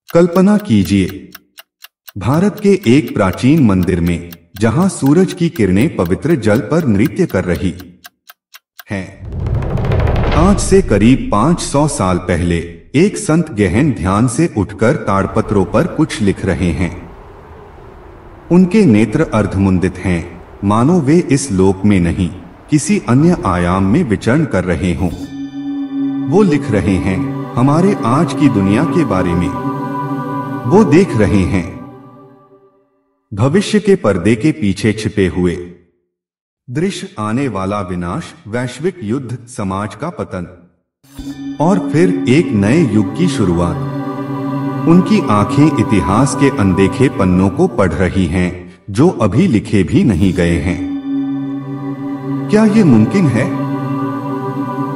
कल्पना कीजिए, भारत के एक प्राचीन मंदिर में जहां सूरज की किरणें पवित्र जल पर नृत्य कर रही हैं। आज से करीब 500 साल पहले एक संत गहन ध्यान से उठकर ताड़पत्रों पर कुछ लिख रहे हैं। उनके नेत्र अर्धमुंदित हैं, मानो वे इस लोक में नहीं किसी अन्य आयाम में विचरण कर रहे हों। वो लिख रहे हैं हमारे आज की दुनिया के बारे में। वो देख रहे हैं भविष्य के पर्दे के पीछे छिपे हुए दृश्य, आने वाला विनाश, वैश्विक युद्ध, समाज का पतन और फिर एक नए युग की शुरुआत। उनकी आंखें इतिहास के अनदेखे पन्नों को पढ़ रही हैं जो अभी लिखे भी नहीं गए हैं। क्या ये मुमकिन है?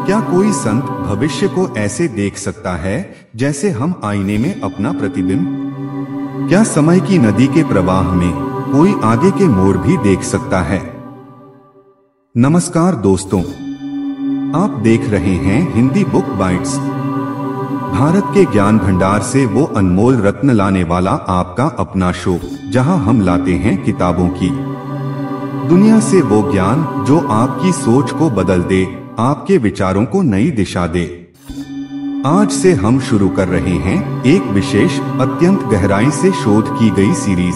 क्या कोई संत भविष्य को ऐसे देख सकता है जैसे हम आईने में अपना प्रतिबिंब? क्या समय की नदी के प्रवाह में कोई आगे के मोड़ भी देख सकता है? नमस्कार दोस्तों, आप देख रहे हैं हिंदी बुक बाइट्स, भारत के ज्ञान भंडार से वो अनमोल रत्न लाने वाला आपका अपना शो, जहां हम लाते हैं किताबों की दुनिया से वो ज्ञान जो आपकी सोच को बदल दे, आपके विचारों को नई दिशा दे। आज से हम शुरू कर रहे हैं एक विशेष, अत्यंत गहराई से शोध की गई सीरीज,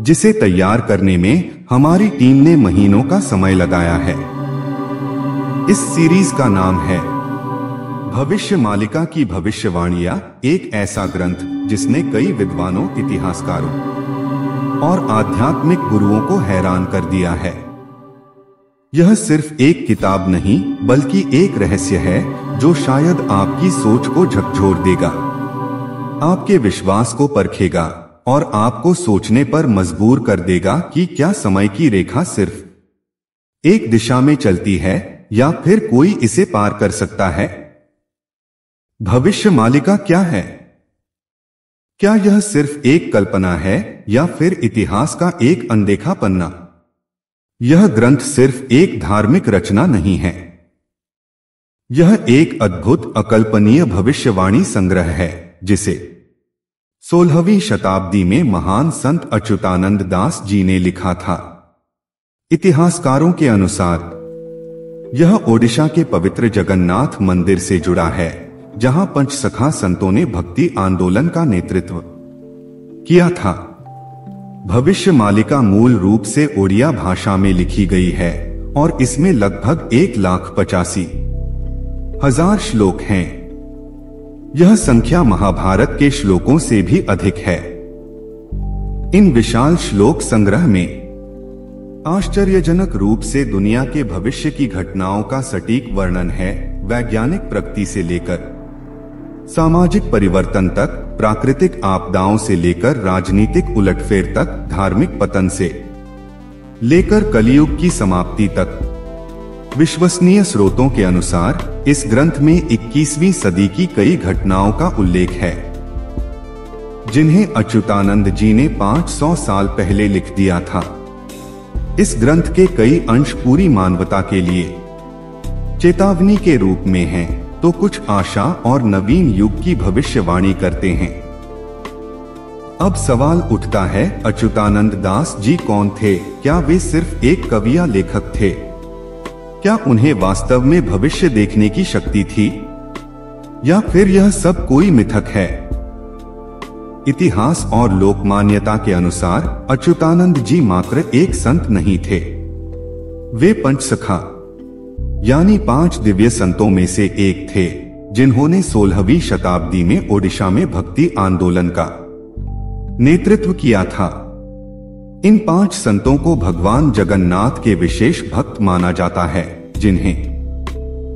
जिसे तैयार करने में हमारी टीम ने महीनों का समय लगाया है। इस सीरीज का नाम है भविष्य मालिका की भविष्यवाणियां, एक ऐसा ग्रंथ जिसने कई विद्वानों, इतिहासकारों और आध्यात्मिक गुरुओं को हैरान कर दिया है। यह सिर्फ एक किताब नहीं, बल्कि एक रहस्य है जो शायद आपकी सोच को झकझोर देगा, आपके विश्वास को परखेगा और आपको सोचने पर मजबूर कर देगा कि क्या समय की रेखा सिर्फ एक दिशा में चलती है या फिर कोई इसे पार कर सकता है। भविष्य मालिका क्या है? क्या यह सिर्फ एक कल्पना है या फिर इतिहास का एक अनदेखा पन्ना? यह ग्रंथ सिर्फ एक धार्मिक रचना नहीं है, यह एक अद्भुत, अकल्पनीय भविष्यवाणी संग्रह है जिसे 16वीं शताब्दी में महान संत अच्युतानंद दास जी ने लिखा था। इतिहासकारों के अनुसार यह ओडिशा के पवित्र जगन्नाथ मंदिर से जुड़ा है, जहां पंचसखा संतों ने भक्ति आंदोलन का नेतृत्व किया था। भविष्य मालिका मूल रूप से ओडिया भाषा में लिखी गई है और इसमें लगभग 1,85,000 श्लोक हैं। यह संख्या महाभारत के श्लोकों से भी अधिक है। इन विशाल श्लोक संग्रह में आश्चर्यजनक रूप से दुनिया के भविष्य की घटनाओं का सटीक वर्णन है, वैज्ञानिक प्रगति से लेकर सामाजिक परिवर्तन तक, प्राकृतिक आपदाओं से लेकर राजनीतिक उलटफेर तक, धार्मिक पतन से लेकर कलियुग की समाप्ति तक। विश्वसनीय स्रोतों के अनुसार इस ग्रंथ में 21वीं सदी की कई घटनाओं का उल्लेख है, जिन्हें अच्युतानंद जी ने 500 साल पहले लिख दिया था। इस ग्रंथ के कई अंश पूरी मानवता के लिए चेतावनी के रूप में हैं, तो कुछ आशा और नवीन युग की भविष्यवाणी करते हैं। अब सवाल उठता है, अच्युतानंद दास जी कौन थे? क्या वे सिर्फ एक कवि या लेखक थे? क्या उन्हें वास्तव में भविष्य देखने की शक्ति थी, या फिर यह सब कोई मिथक है? इतिहास और लोकमान्यता के अनुसार अच्युतानंद जी मात्र एक संत नहीं थे, वे पंचसखा यानी 5 दिव्य संतों में से एक थे, जिन्होंने 16वीं शताब्दी में ओडिशा में भक्ति आंदोलन का नेतृत्व किया था। इन 5 संतों को भगवान जगन्नाथ के विशेष भक्त माना जाता है, जिन्हें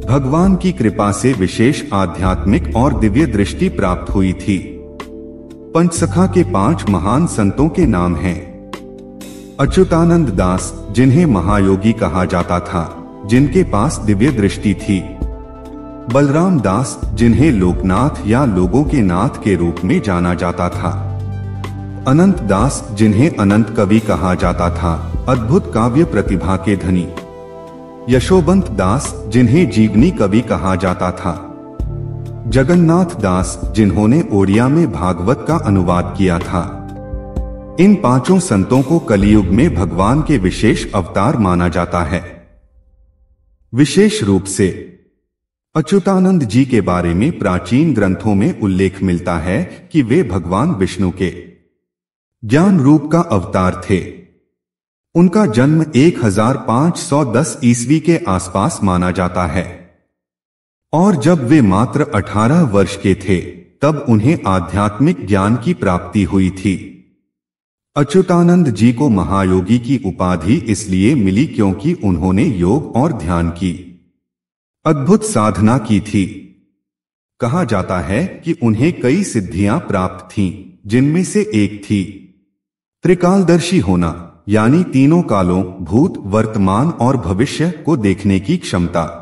भगवान की कृपा से विशेष आध्यात्मिक और दिव्य दृष्टि प्राप्त हुई थी। पंचसखा के 5 महान संतों के नाम हैं अच्युतानंद दास, जिन्हें महायोगी कहा जाता था, जिनके पास दिव्य दृष्टि थी। बलराम दास, जिन्हें लोकनाथ या लोगों के नाथ के रूप में जाना जाता था। अनंत दास, जिन्हें अनंत कवि कहा जाता था, अद्भुत काव्य प्रतिभा के धनी। यशोबंत दास, जिन्हें जीवनी कवि कहा जाता था। जगन्नाथ दास, जिन्होंने ओडिया में भागवत का अनुवाद किया था। इन पांचों संतों को कलियुग में भगवान के विशेष अवतार माना जाता है। विशेष रूप से अच्युतानंद जी के बारे में प्राचीन ग्रंथों में उल्लेख मिलता है कि वे भगवान विष्णु के ज्ञान रूप का अवतार थे। उनका जन्म 1510 ईस्वी के आसपास माना जाता है और जब वे मात्र 18 वर्ष के थे तब उन्हें आध्यात्मिक ज्ञान की प्राप्ति हुई थी। अच्युतानंद जी को महायोगी की उपाधि इसलिए मिली क्योंकि उन्होंने योग और ध्यान की अद्भुत साधना की थी। कहा जाता है कि उन्हें कई सिद्धियां प्राप्त थीं, जिनमें से एक थी त्रिकालदर्शी होना, यानी तीनों कालों भूत, वर्तमान और भविष्य को देखने की क्षमता।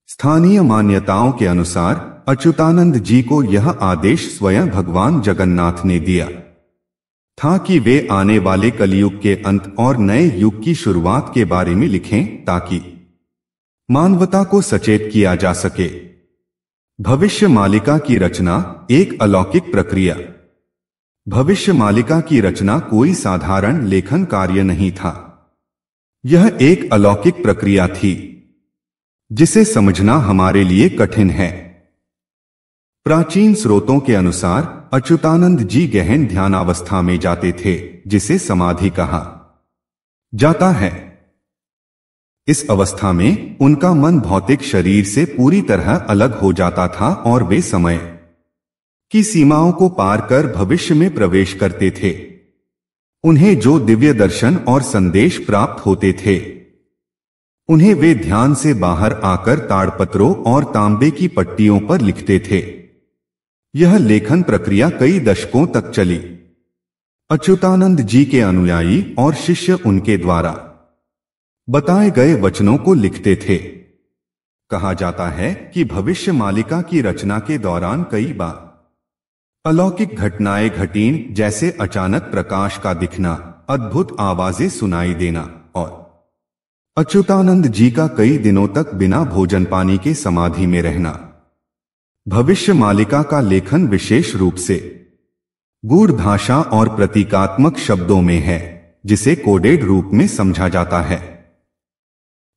स्थानीय मान्यताओं के अनुसार अच्युतानंद जी को यह आदेश स्वयं भगवान जगन्नाथ ने दिया था कि वे आने वाले कलियुग के अंत और नए युग की शुरुआत के बारे में लिखें ताकि मानवता को सचेत किया जा सके। भविष्य मालिका की रचना एक अलौकिक प्रक्रिया। भविष्य मालिका की रचना कोई साधारण लेखन कार्य नहीं था। यह एक अलौकिक प्रक्रिया थी जिसे समझना हमारे लिए कठिन है। प्राचीन स्रोतों के अनुसार अच्युतानंद जी गहन ध्यानावस्था में जाते थे, जिसे समाधि कहा जाता है। इस अवस्था में उनका मन भौतिक शरीर से पूरी तरह अलग हो जाता था और वे समय की सीमाओं को पार कर भविष्य में प्रवेश करते थे। उन्हें जो दिव्य दर्शन और संदेश प्राप्त होते थे, उन्हें वे ध्यान से बाहर आकर ताड़पत्रों और तांबे की पट्टियों पर लिखते थे। यह लेखन प्रक्रिया कई दशकों तक चली। अच्युतानंद जी के अनुयायी और शिष्य उनके द्वारा बताए गए वचनों को लिखते थे। कहा जाता है कि भविष्य मालिका की रचना के दौरान कई बार अलौकिक घटनाएं घटीं, जैसे अचानक प्रकाश का दिखना, अद्भुत आवाजें सुनाई देना और अच्युतानंद जी का कई दिनों तक बिना भोजन पानी के समाधि में रहना। भविष्य मालिका का लेखन विशेष रूप से गूढ़ भाषा और प्रतीकात्मक शब्दों में है, जिसे कोडेड रूप में समझा जाता है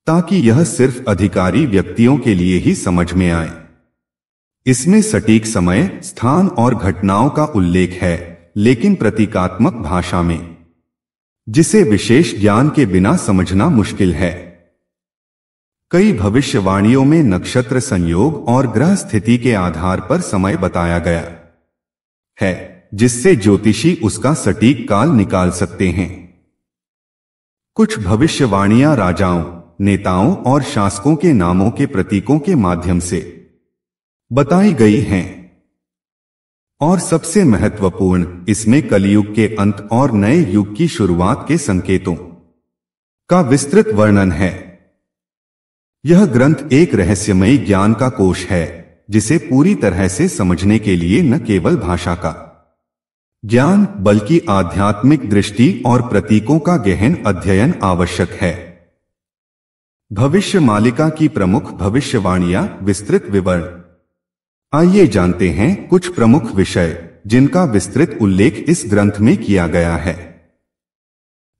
ताकि यह सिर्फ अधिकारी व्यक्तियों के लिए ही समझ में आए। इसमें सटीक समय, स्थान और घटनाओं का उल्लेख है, लेकिन प्रतीकात्मक भाषा में, जिसे विशेष ज्ञान के बिना समझना मुश्किल है। कई भविष्यवाणियों में नक्षत्र संयोग और ग्रह स्थिति के आधार पर समय बताया गया है, जिससे ज्योतिषी उसका सटीक काल निकाल सकते हैं। कुछ भविष्यवाणियां राजाओं, नेताओं और शासकों के नामों के प्रतीकों के माध्यम से बताई गई हैं और सबसे महत्वपूर्ण, इसमें कलियुग के अंत और नए युग की शुरुआत के संकेतों का विस्तृत वर्णन है। यह ग्रंथ एक रहस्यमयी ज्ञान का कोश है, जिसे पूरी तरह से समझने के लिए न केवल भाषा का ज्ञान बल्कि आध्यात्मिक दृष्टि और प्रतीकों का गहन अध्ययन आवश्यक है। भविष्य मालिका की प्रमुख भविष्यवाणियां, विस्तृत विवरण। आइए जानते हैं कुछ प्रमुख विषय जिनका विस्तृत उल्लेख इस ग्रंथ में किया गया है।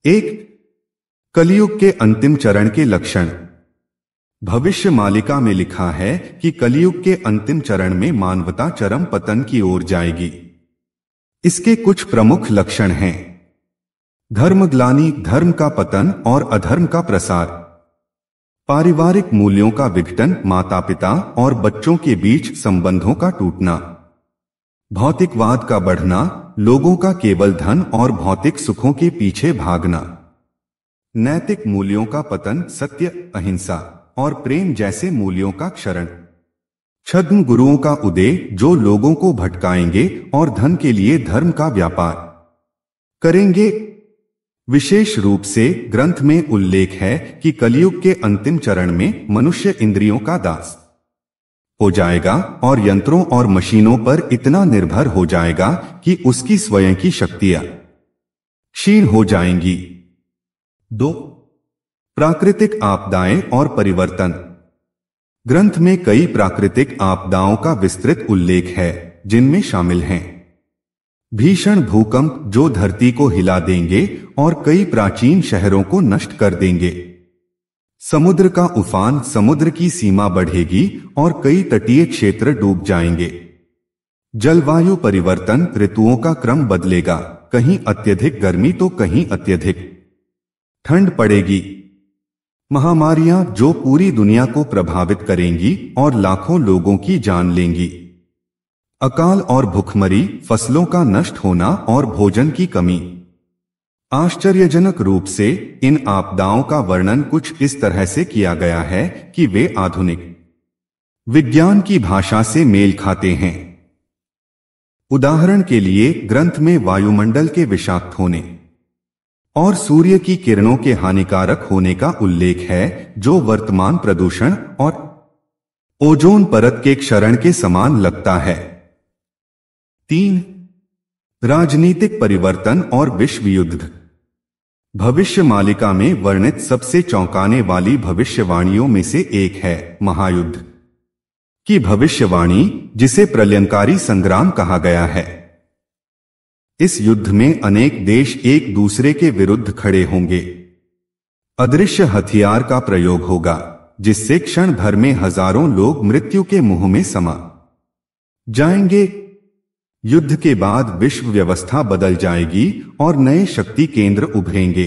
1. कलियुग के अंतिम चरण के लक्षण। भविष्य मालिका में लिखा है कि कलियुग के अंतिम चरण में मानवता चरम पतन की ओर जाएगी। इसके कुछ प्रमुख लक्षण हैं। धर्मग्लानि, धर्म का पतन और अधर्म का प्रसार। पारिवारिक मूल्यों का विघटन, माता पिता और बच्चों के बीच संबंधों का टूटना। भौतिकवाद का बढ़ना, लोगों का केवल धन और भौतिक सुखों के पीछे भागना। नैतिक मूल्यों का पतन, सत्य, अहिंसा और प्रेम जैसे मूल्यों का क्षरण। छद्म गुरुओं का उदय, जो लोगों को भटकाएंगे और धन के लिए धर्म का व्यापार करेंगे। विशेष रूप से ग्रंथ में उल्लेख है कि कलियुग के अंतिम चरण में मनुष्य इंद्रियों का दास हो जाएगा और यंत्रों और मशीनों पर इतना निर्भर हो जाएगा कि उसकी स्वयं की शक्तियां क्षीण हो जाएंगी। 2. प्राकृतिक आपदाएं और परिवर्तन। ग्रंथ में कई प्राकृतिक आपदाओं का विस्तृत उल्लेख है, जिनमें शामिल हैं भीषण भूकंप जो धरती को हिला देंगे और कई प्राचीन शहरों को नष्ट कर देंगे, समुद्र का उफान, समुद्र की सीमा बढ़ेगी और कई तटीय क्षेत्र डूब जाएंगे, जलवायु परिवर्तन, ऋतुओं का क्रम बदलेगा, कहीं अत्यधिक गर्मी तो कहीं अत्यधिक ठंड पड़ेगी, महामारियां जो पूरी दुनिया को प्रभावित करेंगी और लाखों लोगों की जान लेंगी, अकाल और भूखमरी, फसलों का नष्ट होना और भोजन की कमी। आश्चर्यजनक रूप से इन आपदाओं का वर्णन कुछ इस तरह से किया गया है कि वे आधुनिक विज्ञान की भाषा से मेल खाते हैं। उदाहरण के लिए ग्रंथ में वायुमंडल के विषाक्त होने और सूर्य की किरणों के हानिकारक होने का उल्लेख है, जो वर्तमान प्रदूषण और ओजोन परत के क्षरण के समान लगता है। 3. राजनीतिक परिवर्तन और विश्व युद्ध। भविष्य मालिका में वर्णित सबसे चौंकाने वाली भविष्यवाणियों में से एक है महायुद्ध की भविष्यवाणी, जिसे प्रलयंकारी संग्राम कहा गया है। इस युद्ध में अनेक देश एक दूसरे के विरुद्ध खड़े होंगे, अदृश्य हथियार का प्रयोग होगा, जिससे क्षण भर में हजारों लोग मृत्यु के मुंह में समा जाएंगे। युद्ध के बाद विश्व व्यवस्था बदल जाएगी और नए शक्ति केंद्र उभरेंगे,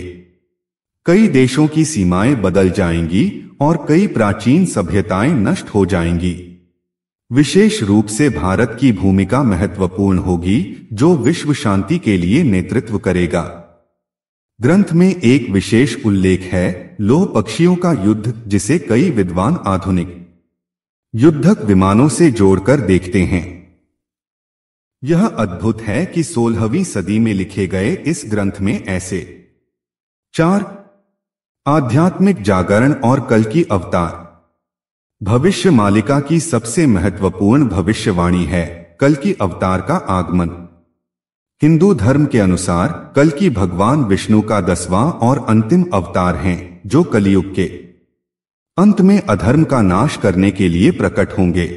कई देशों की सीमाएं बदल जाएंगी और कई प्राचीन सभ्यताएं नष्ट हो जाएंगी। विशेष रूप से भारत की भूमिका महत्वपूर्ण होगी, जो विश्व शांति के लिए नेतृत्व करेगा। ग्रंथ में एक विशेष उल्लेख है लोह पक्षियों का युद्ध, जिसे कई विद्वान आधुनिक युद्धक विमानों से जोड़कर देखते हैं। यह अद्भुत है कि 16वीं सदी में लिखे गए इस ग्रंथ में ऐसे 4 आध्यात्मिक जागरण और कल की अवतार। भविष्य मालिका की सबसे महत्वपूर्ण भविष्यवाणी है कल की अवतार का आगमन। हिंदू धर्म के अनुसार कल की भगवान विष्णु का 10वां और अंतिम अवतार हैं, जो कलियुग के अंत में अधर्म का नाश करने के लिए प्रकट होंगे।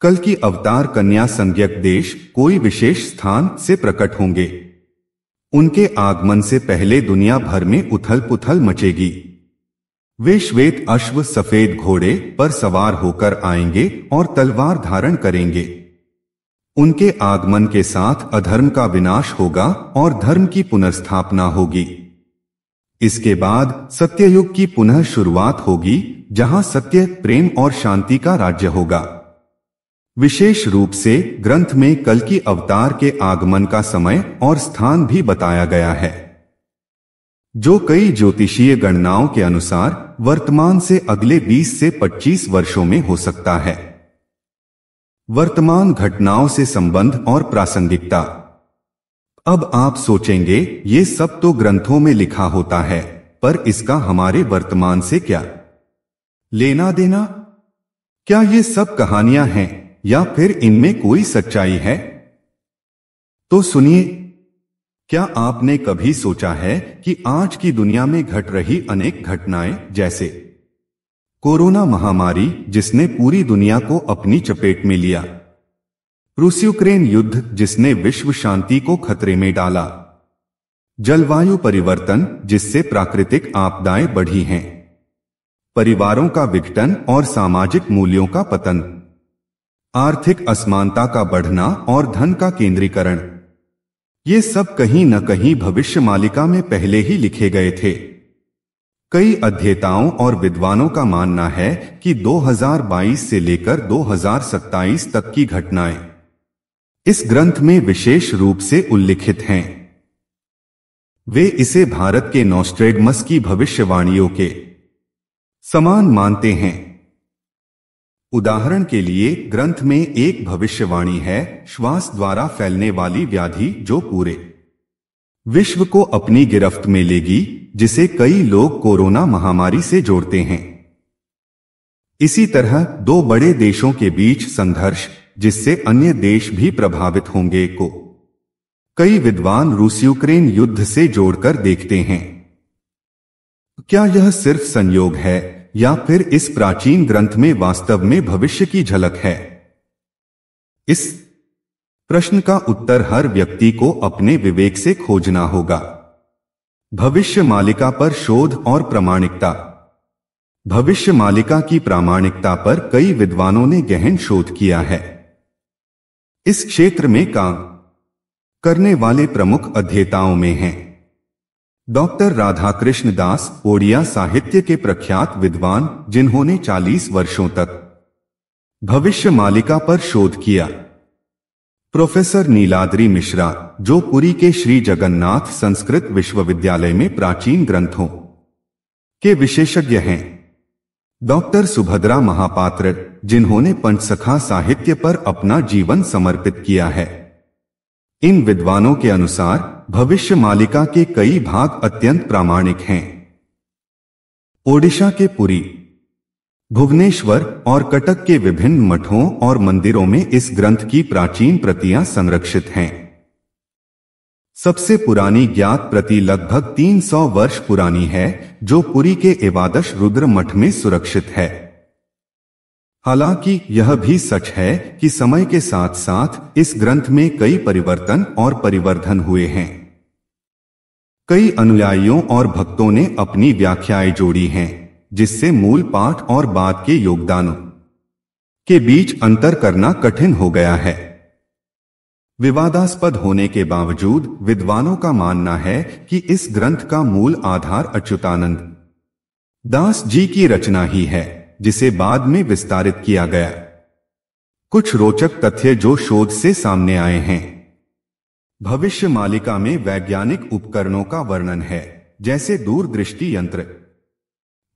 कल की अवतार कन्या संज्ञक देश कोई विशेष स्थान से प्रकट होंगे। उनके आगमन से पहले दुनिया भर में उथल पुथल मचेगी। वे श्वेत अश्व सफेद घोड़े पर सवार होकर आएंगे और तलवार धारण करेंगे। उनके आगमन के साथ अधर्म का विनाश होगा और धर्म की पुनर्स्थापना होगी। इसके बाद सत्ययुग की पुनः शुरुआत होगी, जहां सत्य, प्रेम और शांति का राज्य होगा। विशेष रूप से ग्रंथ में कल की अवतार के आगमन का समय और स्थान भी बताया गया है, जो कई ज्योतिषीय गणनाओं के अनुसार वर्तमान से अगले 20 से 25 वर्षों में हो सकता है। वर्तमान घटनाओं से संबंध और प्रासंगिकता। अब आप सोचेंगे, ये सब तो ग्रंथों में लिखा होता है, पर इसका हमारे वर्तमान से क्या लेना देना? क्या ये सब कहानियां हैं या फिर इनमें कोई सच्चाई है? तो सुनिए, क्या आपने कभी सोचा है कि आज की दुनिया में घट रही अनेक घटनाएं, जैसे कोरोना महामारी जिसने पूरी दुनिया को अपनी चपेट में लिया, रूस यूक्रेन युद्ध जिसने विश्व शांति को खतरे में डाला, जलवायु परिवर्तन जिससे प्राकृतिक आपदाएं बढ़ी हैं, परिवारों का विघटन और सामाजिक मूल्यों का पतन, आर्थिक असमानता का बढ़ना और धन का केंद्रीकरण, ये सब कहीं न कहीं भविष्य मालिका में पहले ही लिखे गए थे। कई अध्येताओं और विद्वानों का मानना है कि 2022 से लेकर 2027 तक की घटनाएं इस ग्रंथ में विशेष रूप से उल्लिखित हैं। वे इसे भारत के नॉस्ट्रेडमस की भविष्यवाणियों के समान मानते हैं। उदाहरण के लिए ग्रंथ में एक भविष्यवाणी है श्वास द्वारा फैलने वाली व्याधि जो पूरे विश्व को अपनी गिरफ्त में लेगी, जिसे कई लोग कोरोना महामारी से जोड़ते हैं। इसी तरह 2 बड़े देशों के बीच संघर्ष जिससे अन्य देश भी प्रभावित होंगे को कई विद्वान रूस यूक्रेन युद्ध से जोड़कर देखते हैं। क्या यह सिर्फ संयोग है या फिर इस प्राचीन ग्रंथ में वास्तव में भविष्य की झलक है? इस प्रश्न का उत्तर हर व्यक्ति को अपने विवेक से खोजना होगा। भविष्य मालिका पर शोध और प्रामाणिकता। भविष्य मालिका की प्रामाणिकता पर कई विद्वानों ने गहन शोध किया है। इस क्षेत्र में काम करने वाले प्रमुख अध्येताओं में हैं डॉक्टर राधाकृष्ण दास, ओडिया साहित्य के प्रख्यात विद्वान, जिन्होंने 40 वर्षों तक भविष्य मालिका पर शोध किया। प्रोफेसर नीलाद्रि मिश्रा, जो पुरी के श्री जगन्नाथ संस्कृत विश्वविद्यालय में प्राचीन ग्रंथों के विशेषज्ञ हैं। डॉक्टर सुभद्रा महापात्र, जिन्होंने पंचसखा साहित्य पर अपना जीवन समर्पित किया है। इन विद्वानों के अनुसार भविष्य मालिका के कई भाग अत्यंत प्रामाणिक हैं। ओडिशा के पुरी, भुवनेश्वर और कटक के विभिन्न मठों और मंदिरों में इस ग्रंथ की प्राचीन प्रतियां संरक्षित हैं। सबसे पुरानी ज्ञात प्रति लगभग 300 वर्ष पुरानी है, जो पुरी के एकादश रुद्र मठ में सुरक्षित है। हालांकि यह भी सच है कि समय के साथ साथ इस ग्रंथ में कई परिवर्तन और परिवर्धन हुए हैं। कई अनुयायियों और भक्तों ने अपनी व्याख्याएं जोड़ी हैं, जिससे मूल पाठ और बाद के योगदानों के बीच अंतर करना कठिन हो गया है। विवादास्पद होने के बावजूद विद्वानों का मानना है कि इस ग्रंथ का मूल आधार अच्युतानंद दास जी की रचना ही है, जिसे बाद में विस्तारित किया गया। कुछ रोचक तथ्य जो शोध से सामने आए हैं। भविष्य मालिका में वैज्ञानिक उपकरणों का वर्णन है, जैसे दूरदृष्टि यंत्र,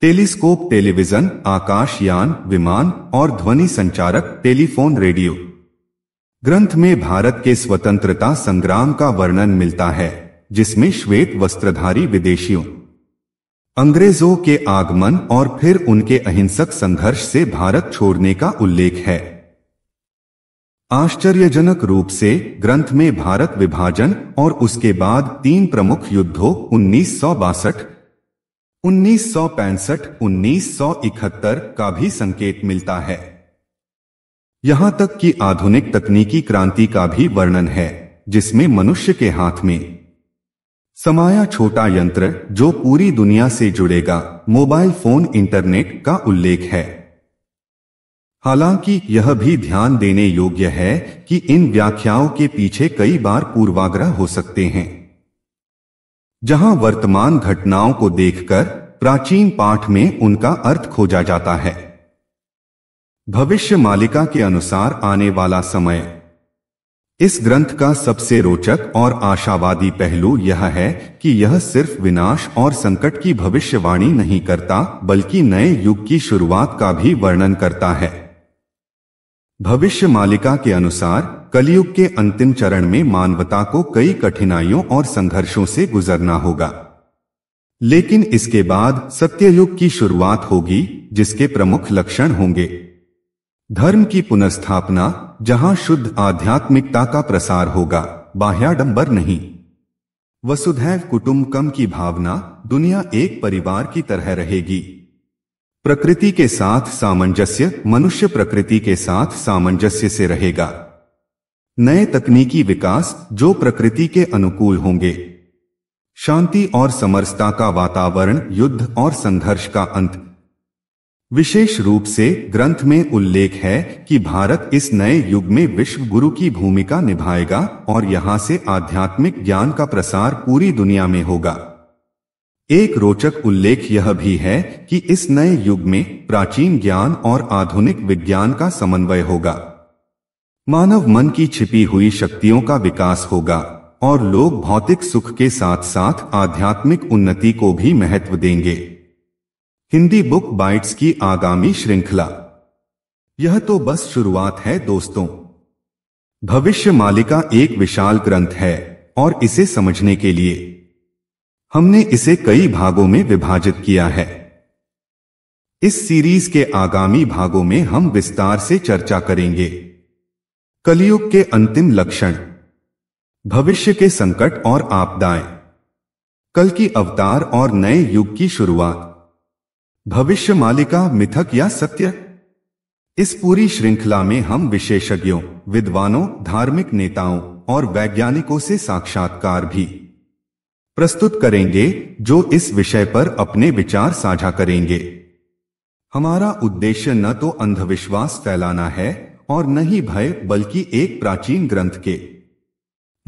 टेलीस्कोप, टेलीविजन, आकाशयान, विमान और ध्वनि संचारक, टेलीफोन, रेडियो। ग्रंथ में भारत के स्वतंत्रता संग्राम का वर्णन मिलता है, जिसमें श्वेत वस्त्रधारी विदेशियों, अंग्रेजों के आगमन और फिर उनके अहिंसक संघर्ष से भारत छोड़ने का उल्लेख है। आश्चर्यजनक रूप से ग्रंथ में भारत विभाजन और उसके बाद 3 प्रमुख युद्धों 1962, 1965, 1971 का भी संकेत मिलता है। यहां तक कि आधुनिक तकनीकी क्रांति का भी वर्णन है, जिसमें मनुष्य के हाथ में समाया छोटा यंत्र जो पूरी दुनिया से जुड़ेगा, मोबाइल फोन, इंटरनेट का उल्लेख है। हालांकि यह भी ध्यान देने योग्य है कि इन व्याख्याओं के पीछे कई बार पूर्वाग्रह हो सकते हैं, जहां वर्तमान घटनाओं को देखकर प्राचीन पाठ में उनका अर्थ खोजा जाता है। भविष्य मालिका के अनुसार आने वाला समय। इस ग्रंथ का सबसे रोचक और आशावादी पहलू यह है कि यह सिर्फ विनाश और संकट की भविष्यवाणी नहीं करता, बल्कि नए युग की शुरुआत का भी वर्णन करता है। भविष्य मालिका के अनुसार कलयुग के अंतिम चरण में मानवता को कई कठिनाइयों और संघर्षों से गुजरना होगा, लेकिन इसके बाद सत्ययुग की शुरुआत होगी, जिसके प्रमुख लक्षण होंगे धर्म की पुनर्स्थापना, जहां शुद्ध आध्यात्मिकता का प्रसार होगा, बाह्याडंबर नहीं, वसुधैव कुटुंबकम की भावना, दुनिया एक परिवार की तरह रहेगी, प्रकृति के साथ सामंजस्य, मनुष्य प्रकृति के साथ सामंजस्य से रहेगा, नए तकनीकी विकास जो प्रकृति के अनुकूल होंगे, शांति और समरसता का वातावरण, युद्ध और संघर्ष का अंत। विशेष रूप से ग्रंथ में उल्लेख है कि भारत इस नए युग में विश्व गुरु की भूमिका निभाएगा और यहां से आध्यात्मिक ज्ञान का प्रसार पूरी दुनिया में होगा। एक रोचक उल्लेख यह भी है कि इस नए युग में प्राचीन ज्ञान और आधुनिक विज्ञान का समन्वय होगा, मानव मन की छिपी हुई शक्तियों का विकास होगा और लोग भौतिक सुख के साथ साथ आध्यात्मिक उन्नति को भी महत्व देंगे। हिंदी बुक बाइट्स की आगामी श्रृंखला। यह तो बस शुरुआत है दोस्तों। भविष्य मालिका एक विशाल ग्रंथ है और इसे समझने के लिए हमने इसे कई भागों में विभाजित किया है। इस सीरीज के आगामी भागों में हम विस्तार से चर्चा करेंगे कलयुग के अंतिम लक्षण, भविष्य के संकट और आपदाएं, कल की अवतार और नए युग की शुरुआत, भविष्य मालिका मिथक या सत्य? इस पूरी श्रृंखला में हम विशेषज्ञों, विद्वानों, धार्मिक नेताओं और वैज्ञानिकों से साक्षात्कार भी प्रस्तुत करेंगे जो इस विषय पर अपने विचार साझा करेंगे। हमारा उद्देश्य न तो अंधविश्वास फैलाना है और न ही भय, बल्कि एक प्राचीन ग्रंथ के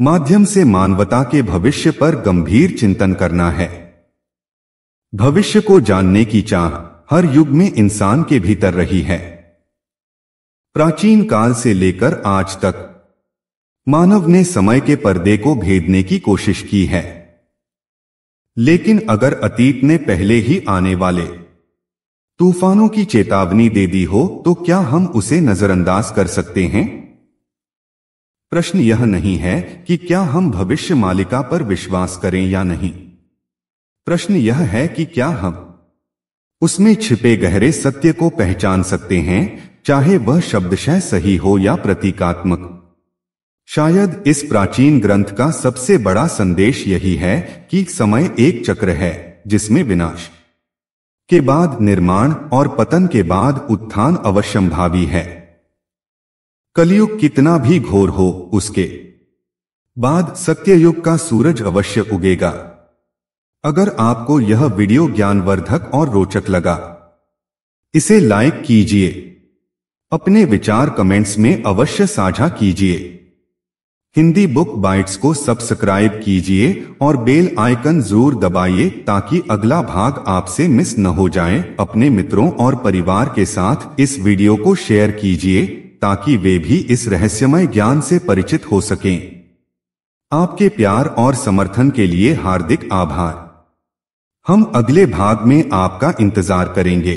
माध्यम से मानवता के भविष्य पर गंभीर चिंतन करना है। भविष्य को जानने की चाह हर युग में इंसान के भीतर रही है। प्राचीन काल से लेकर आज तक मानव ने समय के पर्दे को भेदने की कोशिश की है, लेकिन अगर अतीत ने पहले ही आने वाले तूफानों की चेतावनी दे दी हो तो क्या हम उसे नजरअंदाज कर सकते हैं? प्रश्न यह नहीं है कि क्या हम भविष्य मालिका पर विश्वास करें या नहीं। प्रश्न यह है कि क्या हम उसमें छिपे गहरे सत्य को पहचान सकते हैं, चाहे वह शब्दशः सही हो या प्रतीकात्मक। शायद इस प्राचीन ग्रंथ का सबसे बड़ा संदेश यही है कि समय एक चक्र है जिसमें विनाश के बाद निर्माण और पतन के बाद उत्थान अवश्यंभावी है। कलयुग कितना भी घोर हो, उसके बाद सत्ययुग का सूरज अवश्य उगेगा। अगर आपको यह वीडियो ज्ञानवर्धक और रोचक लगा, इसे लाइक कीजिए, अपने विचार कमेंट्स में अवश्य साझा कीजिए। हिंदी बुक बाइट्स को सब्सक्राइब कीजिए और बेल आइकन जरूर दबाइए ताकि अगला भाग आपसे मिस न हो जाए। अपने मित्रों और परिवार के साथ इस वीडियो को शेयर कीजिए ताकि वे भी इस रहस्यमय ज्ञान से परिचित हो सकें। आपके प्यार और समर्थन के लिए हार्दिक आभार। हम अगले भाग में आपका इंतजार करेंगे।